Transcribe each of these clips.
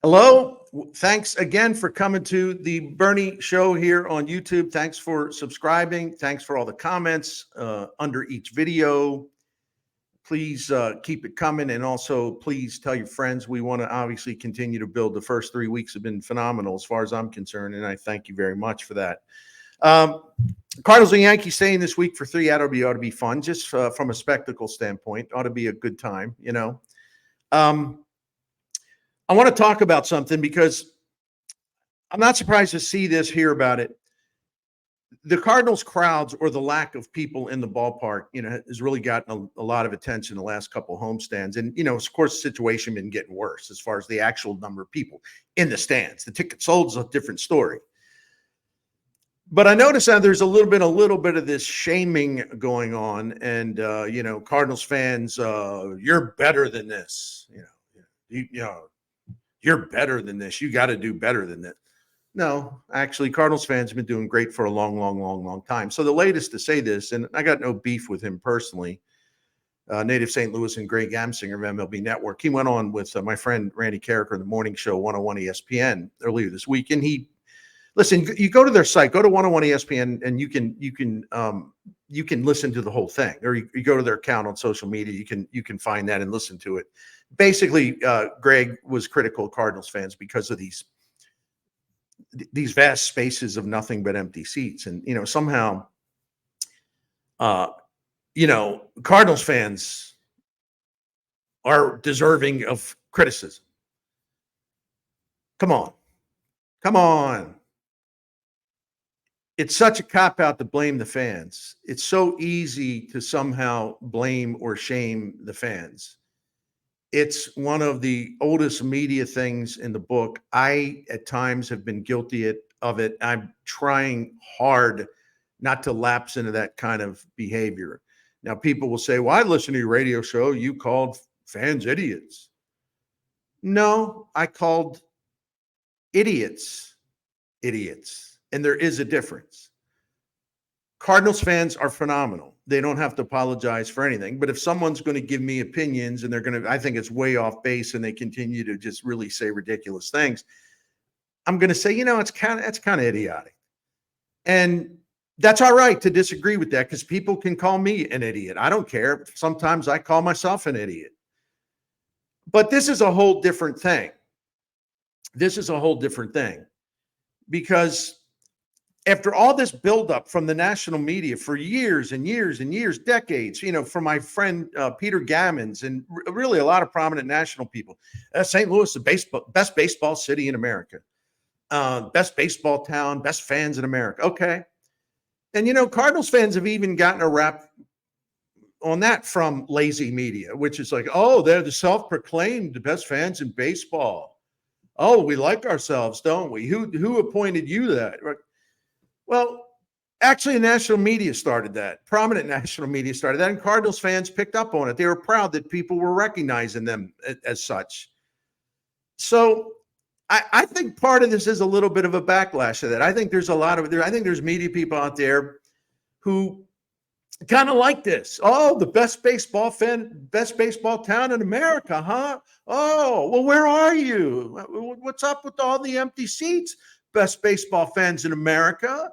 Hello. Thanks again for coming to the Bernie Show here on YouTube. Thanks for subscribing. Thanks for all the comments under each video. Please keep it coming. And also, please tell your friends. We want to obviously continue to build. The first 3 weeks have been phenomenal as far as I'm concerned. And I thank you very much for that. Cardinals and Yankees staying this week for 3 ought to be fun, just from a spectacle standpoint. Ought to be a good time, you know. I want to talk about something because I'm not surprised to see this, hear about it. The Cardinals crowds, or the lack of people in the ballpark, has really gotten a lot of attention the last couple of homestands. And, of course, the situation been getting worse as far as the actual number of people in the stands. The ticket sold is a different story. But I noticed that there's a little bit of this shaming going on. And, Cardinals fans, you're better than this. You're better than this. You got to do better than that. No, actually, Cardinals fans have been doing great for a long time. So the latest to say this, and I got no beef with him personally, native St. Louis and Greg Amsinger of MLB Network. He went on with my friend Randy Carricker in the morning show 101 ESPN earlier this week, and listen. You go to their site, go to 101 ESPN, and you can listen to the whole thing, or you go to their account on social media. You can find that and listen to it. Basically, Greg was critical of Cardinals fans because of these vast spaces of nothing but empty seats. And, somehow, Cardinals fans are deserving of criticism. Come on. It's such a cop-out to blame the fans. It's so easy to somehow blame or shame the fans. It's one of the oldest media things in the book. I, at times, have been guilty of it. I'm trying hard not to lapse into that kind of behavior. Now, people will say, well, I listened to your radio show. You called fans idiots. No, I called idiots. And there is a difference. Cardinals fans are phenomenal. They don't have to apologize for anything. But if someone's going to give me opinions and I think it's way off base, and they continue to just really say ridiculous things, I'm going to say, it's kind of idiotic. And that's all right to disagree with that, because people can call me an idiot. I don't care. Sometimes I call myself an idiot. But this is a whole different thing. Because after all this buildup from the national media for years and years and years, decades, from my friend Peter Gammons and really a lot of prominent national people, St. Louis is the best baseball city in America, best baseball town, best fans in America. Okay. And, Cardinals fans have even gotten a rap on that from lazy media, which is like, oh, they're the self-proclaimed best fans in baseball. Oh, we like ourselves, don't we? Who appointed you that? Well, actually, the national media started that. Prominent national media started that, and Cardinals fans picked up on it. They were proud that people were recognizing them as such. So I think part of this is a little bit of a backlash to that. I think there's I think there's media people out there who kind of like this. Oh, the best baseball town in America, huh? Oh, well, where are you? What's up with all the empty seats? Best baseball fans in America.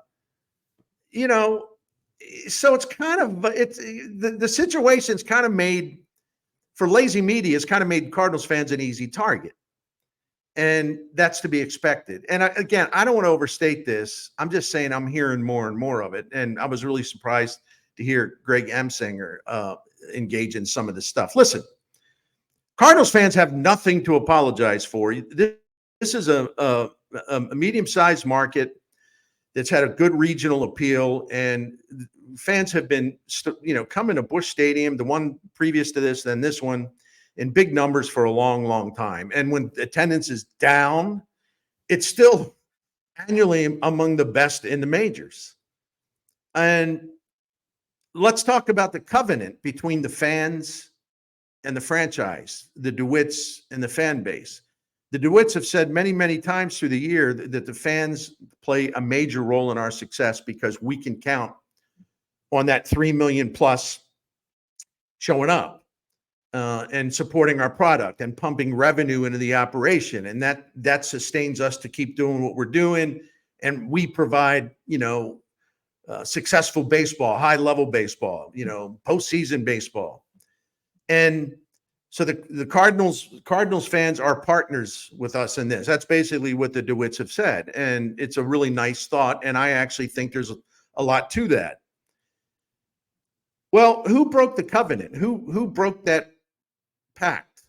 So it's kind of, the situation's kind of made, for lazy media, it's kind of made Cardinals fans an easy target. And that's to be expected. And again, I don't want to overstate this. I'm just saying I'm hearing more and more of it. And I was really surprised to hear Greg Amsinger engage in some of this stuff. Listen, Cardinals fans have nothing to apologize for. This is a medium-sized market that's had a good regional appeal, and fans have been, coming to Busch Stadium, the one previous to this, then this one, in big numbers for a long time. And when attendance is down, it's still annually among the best in the majors. And let's talk about the covenant between the fans and the franchise, the DeWitts and the fan base. The DeWitts have said many times through the year that the fans play a major role in our success, because we can count on that 3 million plus showing up. and supporting our product and pumping revenue into the operation. And that sustains us to keep doing what we're doing. And we provide, successful baseball, high level baseball, postseason baseball. And so the Cardinals fans are partners with us in this. That's basically what the DeWitts have said. And it's a really nice thought. And I actually think there's a lot to that. Well, who broke the covenant? Who broke that pact?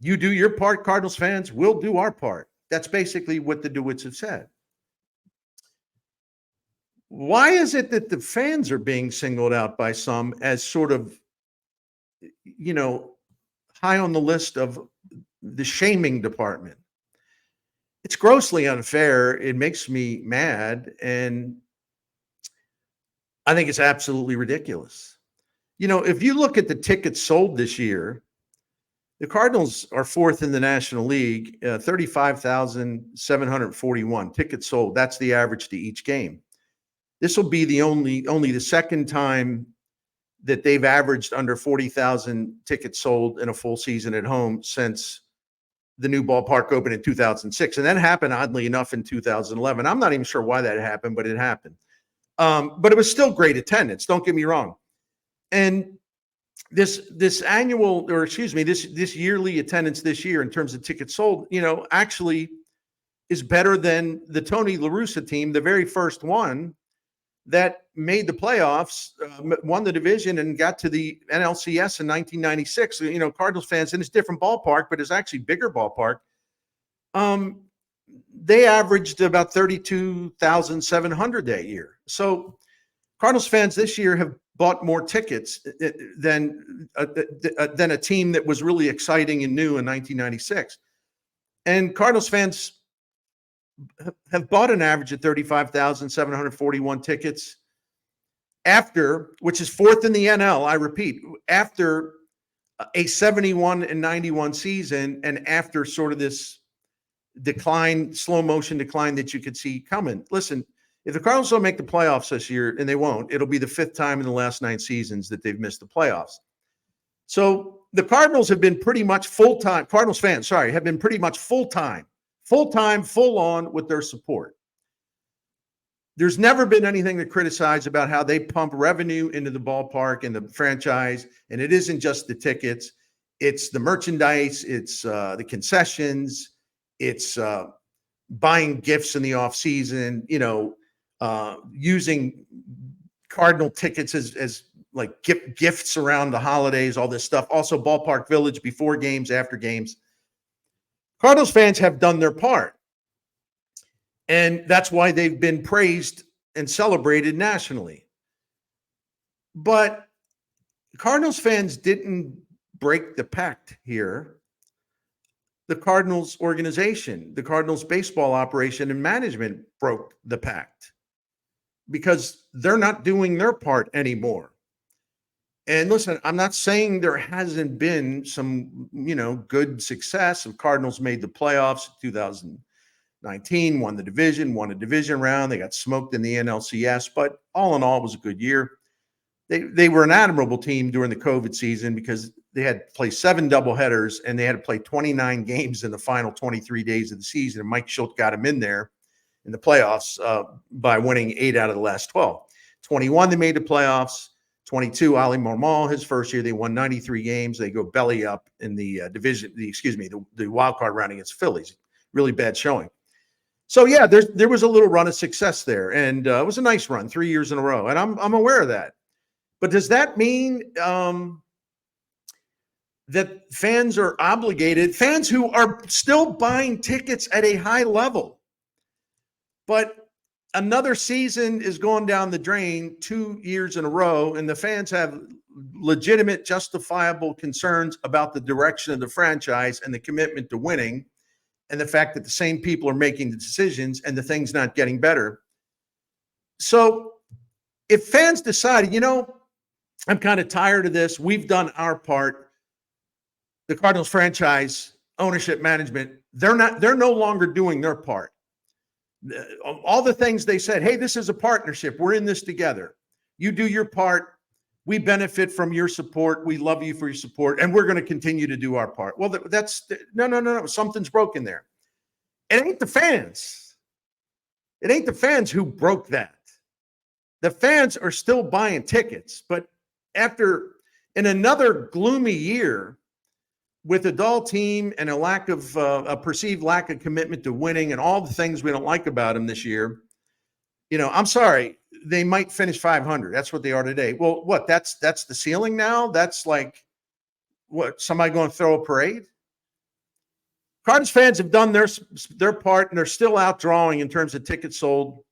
You do your part, Cardinals fans, we'll do our part. That's basically what the DeWitts have said. Why is it that the fans are being singled out by some as sort of, high on the list of the shaming department? It's grossly unfair. It makes me mad. And I think it's absolutely ridiculous. If you look at the tickets sold this year, the Cardinals are fourth in the National League, 35,741 tickets sold. That's the average to each game. This will be the only the second time that they've averaged under 40,000 tickets sold in a full season at home since the new ballpark opened in 2006. And that happened, oddly enough, in 2011. I'm not even sure why that happened, but it happened. But it was still great attendance. Don't get me wrong. And this yearly attendance this year in terms of tickets sold, actually is better than the Tony La Russa team, the very first one that made the playoffs, won the division, and got to the NLCS in 1996. Cardinals fans, in this different ballpark, but it's actually bigger ballpark. They averaged about 32,700 that year. So Cardinals fans this year have bought more tickets than a team that was really exciting and new in 1996. And Cardinals fans have bought an average of 35,741 tickets which is fourth in the NL, I repeat, after a 71-91 season and after sort of this slow motion decline that you could see coming. Listen, if the Cardinals don't make the playoffs this year, and they won't, it'll be the fifth time in the last 9 seasons that they've missed the playoffs. So the Cardinals have been pretty much full-time, Cardinals fans, have been pretty much full-time, full on with their support. There's never been anything to criticize about how they pump revenue into the ballpark and the franchise. And it isn't just the tickets. It's the merchandise. It's the concessions. It's buying gifts in the off season, using Cardinal tickets as like gifts around the holidays, all this stuff. Also Ballpark Village before games, after games. Cardinals fans have done their part. And that's why they've been praised and celebrated nationally. But Cardinals fans didn't break the pact here. The Cardinals organization, the Cardinals baseball operation and management broke the pact because they're not doing their part anymore. And listen, I'm not saying there hasn't been some, good success. The Cardinals made the playoffs in 2019, won a division round. They got smoked in the NLCS, but all in all, it was a good year. They were an admirable team during the COVID season because they had to play 7 doubleheaders and they had to play 29 games in the final 23 days of the season. And Mike Schultz got them in there in the playoffs by winning 8 out of the last 12. 21, they made the playoffs. 22, Ali Marmol, his first year, they won 93 games. They go belly up in the the wild card round against Phillies. Really bad showing. So yeah, there was a little run of success there, and it was a nice run, 3 years in a row, and I'm aware of that. But does that mean that fans are obligated, fans who are still buying tickets at a high level, but another season is going down the drain 2 years in a row, and the fans have legitimate, justifiable concerns about the direction of the franchise and the commitment to winning, and the fact that the same people are making the decisions and the thing's not getting better? So if fans decide, I'm kind of tired of this, we've done our part, the Cardinals franchise, ownership, management, they're no longer doing their part. All the things they said, hey, this is a partnership. We're in this together. You do your part. we benefit from your support. We love you for your support, and we're going to continue to do our part. Well, no. Something's broken there. It ain't the fans. It ain't the fans who broke that. The fans are still buying tickets, but in another gloomy year with a dull team and a perceived lack of commitment to winning and all the things we don't like about them this year, I'm sorry, they might finish 500. That's what they are today. Well, what? That's the ceiling now? That's like, what, somebody going to throw a parade? Cardinals fans have done their part, and they're still outdrawing in terms of tickets sold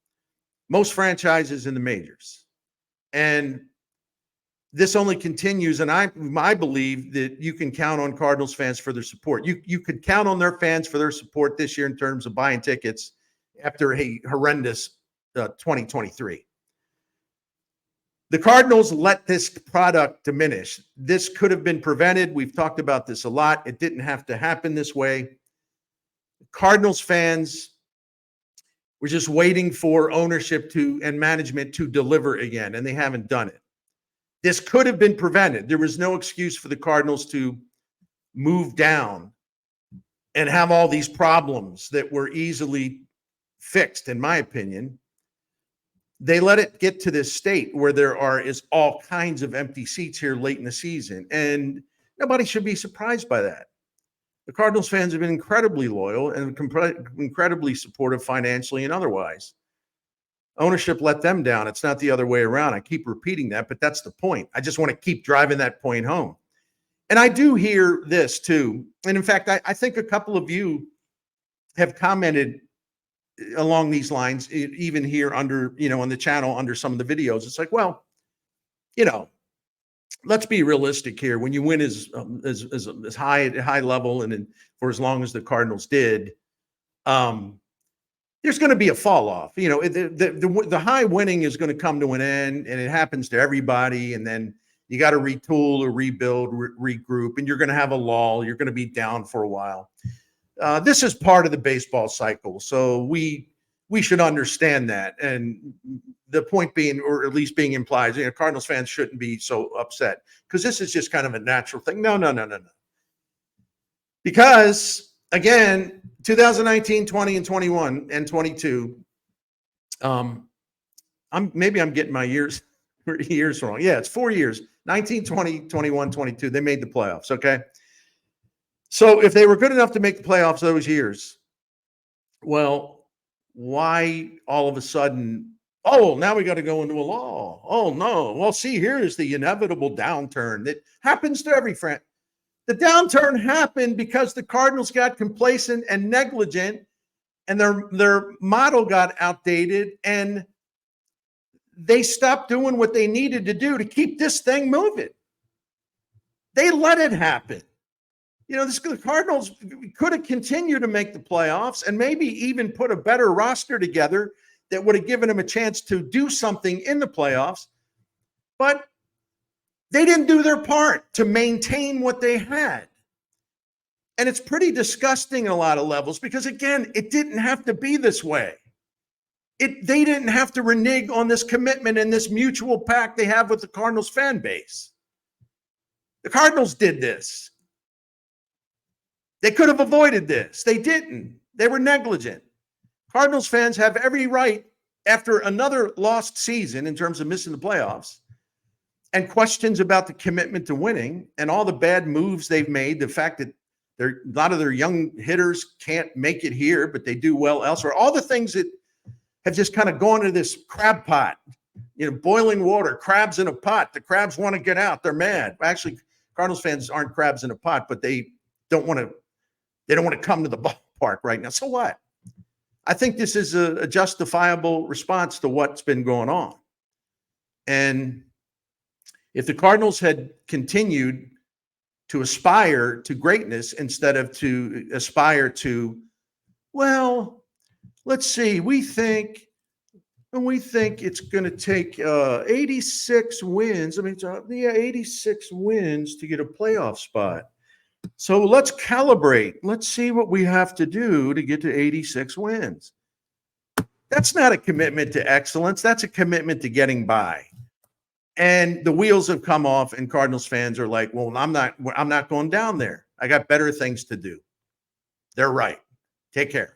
most franchises in the majors. And this only continues, and I believe that you can count on Cardinals fans for their support. You could count on their fans for their support this year in terms of buying tickets after a horrendous 2023. The Cardinals let this product diminish. This could have been prevented. We've talked about this a lot. It didn't have to happen this way. Cardinals fans were just waiting for ownership and management to deliver again, and they haven't done it. This could have been prevented. There was no excuse for the Cardinals to move down and have all these problems that were easily fixed, in my opinion. They let it get to this state where there is all kinds of empty seats here late in the season, and nobody should be surprised by that. The Cardinals fans have been incredibly loyal and incredibly supportive financially and otherwise. Ownership let them down. It's not the other way around. I keep repeating that, but that's the point. I just want to keep driving that point home. And I do hear this too. And in fact, I think a couple of you have commented along these lines, even here under, on the channel, under some of the videos. It's like, well, let's be realistic here. When you win as high level and for as long as the Cardinals did, there's going to be a fall off. The high winning is going to come to an end, and it happens to everybody. And then you got to retool or rebuild, regroup, and you're going to have a lull. You're going to be down for a while. This is part of the baseball cycle, so we should understand that. And the point being, or at least being implied, Cardinals fans shouldn't be so upset because this is just kind of a natural thing. No. Because again, 2019, 20, and 21 and 22. I'm getting my years wrong. Yeah, it's 4 years. 19, 20, 21, 22. They made the playoffs. Okay. So if they were good enough to make the playoffs those years, well, why all of a sudden, now we got to go into a lull? Oh, no. Well, see, here is the inevitable downturn that happens to every franchise. The downturn happened because the Cardinals got complacent and negligent, and their model got outdated, and they stopped doing what they needed to do to keep this thing moving. They let it happen. The Cardinals could have continued to make the playoffs and maybe even put a better roster together that would have given them a chance to do something in the playoffs. But they didn't do their part to maintain what they had. And it's pretty disgusting in a lot of levels because, again, it didn't have to be this way. They didn't have to renege on this commitment and this mutual pact they have with the Cardinals fan base. The Cardinals did this. They could have avoided this. They didn't. They were negligent. Cardinals fans have every right, after another lost season in terms of missing the playoffs, and questions about the commitment to winning and all the bad moves they've made, the fact that a lot of their young hitters can't make it here, but they do well elsewhere, all the things that have just kind of gone to this crab pot, boiling water, crabs in a pot. The crabs want to get out. They're mad. Actually, Cardinals fans aren't crabs in a pot, but they don't want to come to the ballpark right now. So what? I think this is a justifiable response to what's been going on. And if the Cardinals had continued to aspire to greatness instead of to aspire to, well, let's see, we think it's going to take 86 wins. 86 wins to get a playoff spot. So let's calibrate. Let's see what we have to do to get to 86 wins. That's not a commitment to excellence. That's a commitment to getting by. And the wheels have come off, and Cardinals fans are like, well, I'm not going down there. I got better things to do. They're right. Take care.